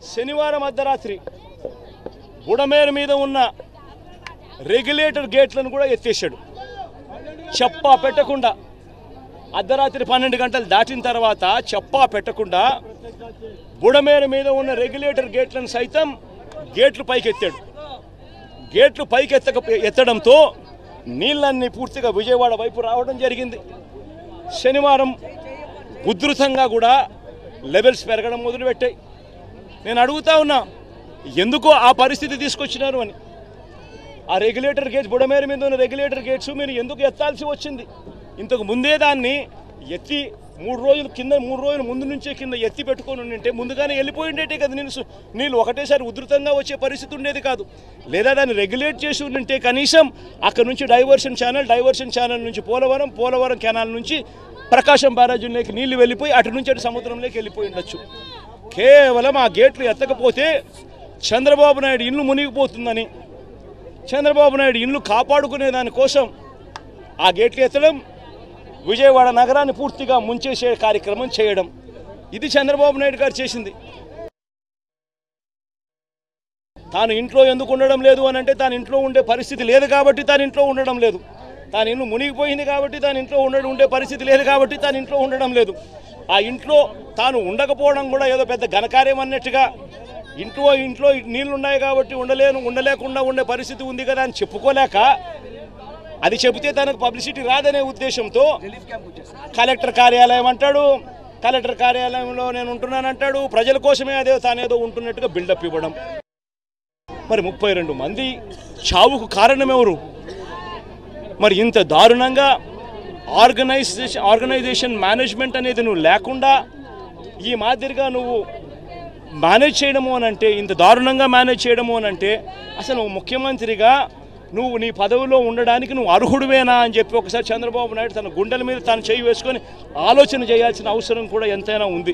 శనివారం అర్ధరాత్రి బుడమేరు మీద ఉన్న రెగ్యులేటర్ గేట్లను కూడా ఎత్తేసాడు. చెప్పా పెట్టకుండా అర్ధరాత్రి 12 గంటలు దాటిన తర్వాత చెప్పా పెట్టకుండా బుడమేరు మీద ఉన్న రెగ్యులేటర్ గేట్లను సైతం గేట్లు పైకెత్తాడు. గేట్లు ఎత్తడంతో నీళ్ళన్నీ పూర్తిగా విజయవాడ వైపు రావడం జరిగింది. శనివారం ఉధృతంగా కూడా లెవెల్స్ పెరగడం మొదలుపెట్టాయి. నేను అడుగుతా ఉన్నా, ఎందుకో ఆ పరిస్థితి తీసుకొచ్చినారు అని. ఆ రెగ్యులేటర్ గేట్స్, బుడమేరు మీద ఉన్న రెగ్యులేటర్ గేట్స్ మీరు ఎందుకు ఎత్తాల్సి వచ్చింది? ఇంతకు ముందే దాన్ని ఎత్తి 3 రోజుల ముందు నుంచే కింద ఎత్తి పెట్టుకొని ఉండింటే ముందుగానే వెళ్ళిపోయి ఉండేటే కదా. నీళ్ళు ఒకటేసారి ఉధృతంగా వచ్చే పరిస్థితి ఉండేది కాదు. లేదా దాన్ని రెగ్యులేట్ చేసి ఉండింటే కనీసం అక్కడ నుంచి డైవర్షన్ ఛానల్ నుంచి పోలవరం కెనాల్ నుంచి ప్రకాశం బ్యారేజీలోకి నీళ్లు వెళ్ళిపోయి అటు నుంచి అటు సముద్రంలోకి వెళ్ళిపోయి ఉండొచ్చు. కేవలం ఆ గేట్లు ఎత్తకపోతే చంద్రబాబు నాయుడు ఇల్లు మునిగిపోతుందని, చంద్రబాబు నాయుడు ఇల్లు కాపాడుకునే దానికోసం ఆ గేట్లు ఎత్తడం, విజయవాడ నగరాన్ని పూర్తిగా ముంచేసే కార్యక్రమం చేయడం, ఇది చంద్రబాబు నాయుడు గారు చేసింది. తాను ఇంట్లో ఎందుకు ఉండడం లేదు అని అంటే, తాను ఇంట్లో ఉండే పరిస్థితి లేదు కాబట్టి తాను ఇంట్లో ఉండడం లేదు. తాను ఇల్లు మునిగిపోయింది కాబట్టి తాను ఇంట్లో ఉండే పరిస్థితి లేదు కాబట్టి తాను ఇంట్లో ఉండడం లేదు. ఆ ఇంట్లో తాను ఉండకపోవడం కూడా ఏదో పెద్ద ఘనకార్యం అన్నట్టుగా, ఇంట్లో నీళ్లు ఉన్నాయి కాబట్టి ఉండలేకుండా ఉండే పరిస్థితి ఉంది కదా అని చెప్పుకోలేక, అది చెబితే తనకు పబ్లిసిటీ రాదనే ఉద్దేశంతో కలెక్టర్ కార్యాలయం అంటాడు, కలెక్టర్ కార్యాలయంలో నేను ఉంటున్నానంటాడు, ప్రజల కోసమే తానేదో ఉంటున్నట్టుగా బిల్డప్ ఇవ్వడం. మరి 32 మంది చావుకు కారణం ఎవరు? మరి ఇంత దారుణంగా ఆర్గనైజేషన్ మేనేజ్మెంట్ అనేది నువ్వు లేకుండా ఈ మాదిరిగా నువ్వు మేనేజ్ చేయడము అని అంటే, ఇంత దారుణంగా మేనేజ్ చేయడము అని అంటే, అసలు ముఖ్యమంత్రిగా నువ్వు నీ పదవిలో ఉండడానికి నువ్వు అర్హుడివేనా అని చెప్పి ఒకసారి చంద్రబాబు నాయుడు తన గుండెల మీద తాను చేయి వేసుకొని ఆలోచన చేయాల్సిన అవసరం కూడా ఎంతైనా ఉంది.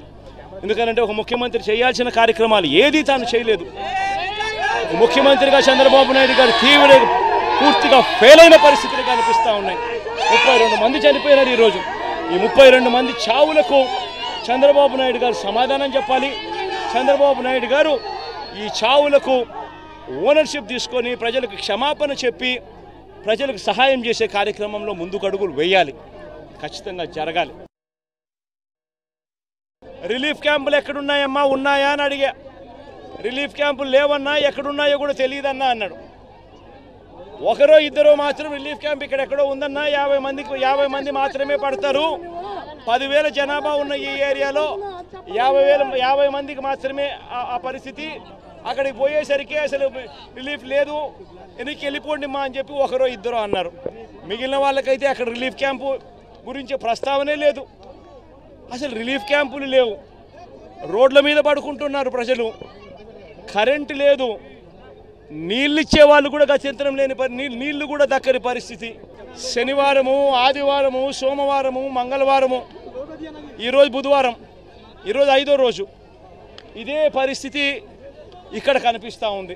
ఎందుకంటే ఒక ముఖ్యమంత్రి చేయాల్సిన కార్యక్రమాలు ఏదీ తాను చేయలేదు. ముఖ్యమంత్రిగా చంద్రబాబు నాయుడు గారు పూర్తిగా ఫెయిల్ అయిన పరిస్థితులు కనిపిస్తూ ఉన్నాయి. 32 మంది చనిపోయినారు ఈరోజు. ఈ 32 మంది చావులకు చంద్రబాబు నాయుడు గారు సమాధానం చెప్పాలి. చంద్రబాబు నాయుడు గారు ఈ చావులకు ఓనర్షిప్ తీసుకొని ప్రజలకు క్షమాపణ చెప్పి ప్రజలకు సహాయం చేసే కార్యక్రమంలో ముందుకు అడుగులు వేయాలి. ఖచ్చితంగా జరగాలి. రిలీఫ్ క్యాంపులు ఎక్కడున్నాయమ్మా, ఉన్నాయా అని అడిగా. రిలీఫ్ క్యాంపులు లేవన్నా, ఎక్కడున్నాయో కూడా తెలియదన్నా అన్నాడు. ఒకరో ఇద్దరో మాత్రం రిలీఫ్ క్యాంప్ ఇక్కడెక్కడో ఉందన్నా, 50 మంది మాత్రమే పడతారు. 10,000 జనాభా ఉన్న ఈ ఏరియాలో 50 మందికి మాత్రమే ఆ పరిస్థితి. అక్కడికి పోయేసరికి అసలు రిలీఫ్ లేదు, వెనక్కి వెళ్ళిపోండి మా అని చెప్పి ఒకరో ఇద్దరో అన్నారు. మిగిలిన వాళ్ళకైతే అక్కడ రిలీఫ్ క్యాంపు గురించి ప్రస్తావనే లేదు. అసలు రిలీఫ్ క్యాంపులు లేవు, రోడ్ల మీద పడుకుంటున్నారు ప్రజలు, కరెంటు లేదు, నీళ్ళు ఇచ్చే వాళ్ళు కూడా గత్యంతరం లేని నీళ్లు కూడా దక్కని పరిస్థితి. శనివారము, ఆదివారము, సోమవారము, మంగళవారము, ఈరోజు బుధవారం, ఈరోజు 5వ రోజు ఇదే పరిస్థితి ఇక్కడ కనిపిస్తూ ఉంది.